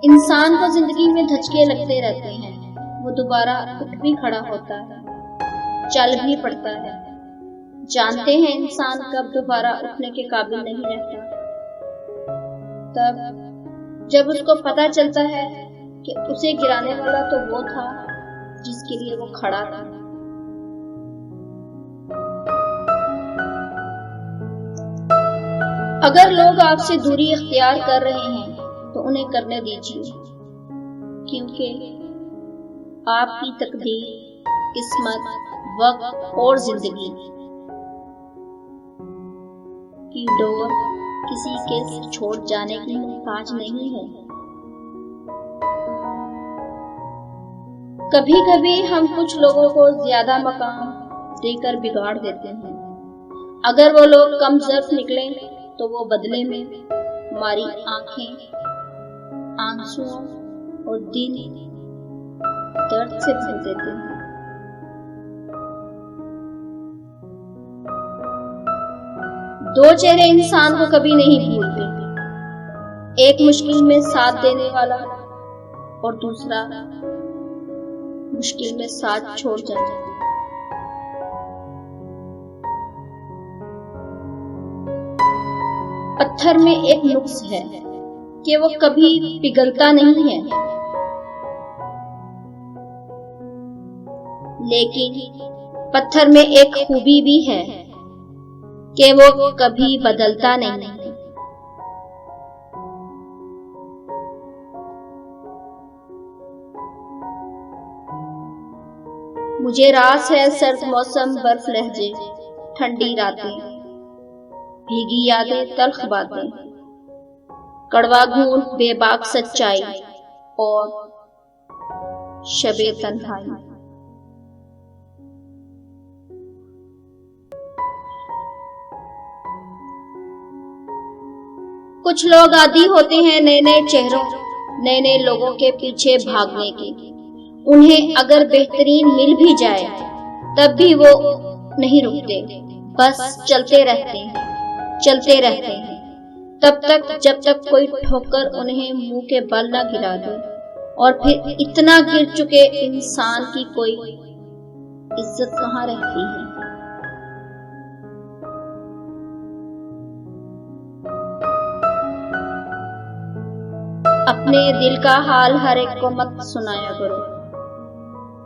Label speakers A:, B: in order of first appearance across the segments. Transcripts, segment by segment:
A: इंसान को जिंदगी में धचके लगते रहते हैं। वो दोबारा उठ भी खड़ा होता है, चल भी पड़ता है। जानते हैं इंसान कब दोबारा उठने के काबिल नहीं रहता, तब जब उसको पता चलता है कि उसे गिराने वाला तो वो था जिसके लिए वो खड़ा था। अगर लोग आपसे दूरी इख्तियार कर रहे हैं तो उन्हें करने दीजिए, क्योंकि आपकी तकदीर, किस्मत, वक्त और जिंदगी की डोर किसी के छोड़ जाने की मुहताज नहीं है। कभी कभी हम कुछ लोगों को ज्यादा मकाम देकर बिगाड़ देते हैं। अगर वो लोग कम ज़र्फ निकले तो वो बदले में हमारी आंखें, आंसुओं और दिल दर्द से भर देते हैं। दो चेहरे इंसान को कभी नहीं भूलते, एक मुश्किल में साथ देने वाला और दूसरा मुश्किल में साथ छोड़ जाने। पत्थर में एक नुक्स है कि वो कभी पिघलता नहीं है, लेकिन पत्थर में एक खूबी भी है कि वो कभी बदलता नहीं है। मुझे रास है सर्द मौसम, बर्फ लहजे, ठंडी रातें, भीगी यादें, तल्ख बातें, कड़वा घूंट, बेबाक सच्चाई और शबे तन्हाई। कुछ लोग आदी होते हैं नए नए चेहरों, नए नए लोगों के पीछे भागने के। उन्हें अगर बेहतरीन मिल भी जाए तब भी वो नहीं रुकते, बस चलते रहते हैं, चलते रहते हैं, तब तक जब तक कोई ठोकर उन्हें मुंह के बल न गिरा दे। और फिर इतना गिर चुके इंसान की कोई इज्जत कहाँ रहती है। अपने दिल का हाल हर एक को मत सुनाया करो,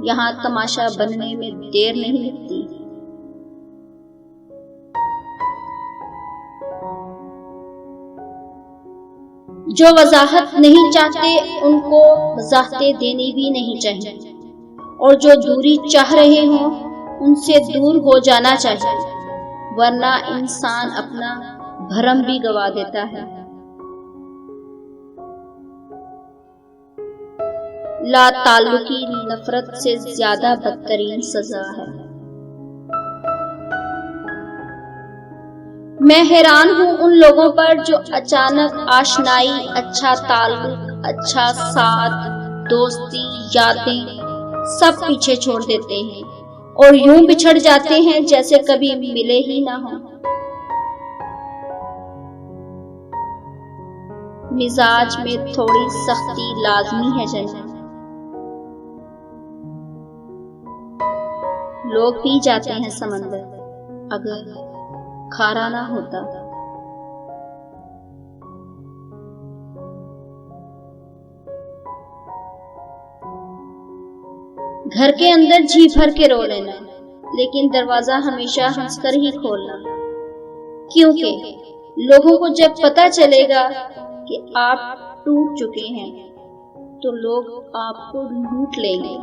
A: यहाँ तमाशा बनने में देर नहीं लगती। जो वजाहत नहीं चाहते उनको वजाहतें देनी भी नहीं चाहिए, और जो दूरी चाह रहे हों उनसे दूर हो जाना चाहिए, वरना इंसान अपना भरम भी गवा देता है। ला ताल्लुकी नफरत से ज्यादा बदतरीन सजा है। मैं हैरान हूँ उन लोगों पर जो अचानक आशनाई, अच्छा ताल्लुक, अच्छा साथ, दोस्ती, यादें सब पीछे छोड़ देते हैं और यूं बिछड़ जाते हैं जैसे कभी मिले ही ना हो। मिजाज में थोड़ी सख्ती लाजमी है जनाब। लोग पी जाते हैं समंदर, अगर खारा ना होता। घर के अंदर जी भर के रो लेना, लेकिन दरवाजा हमेशा हंसकर ही खोलना, क्योंकि लोगों को जब पता चलेगा कि आप टूट चुके हैं तो लोग आपको लूट लेंगे।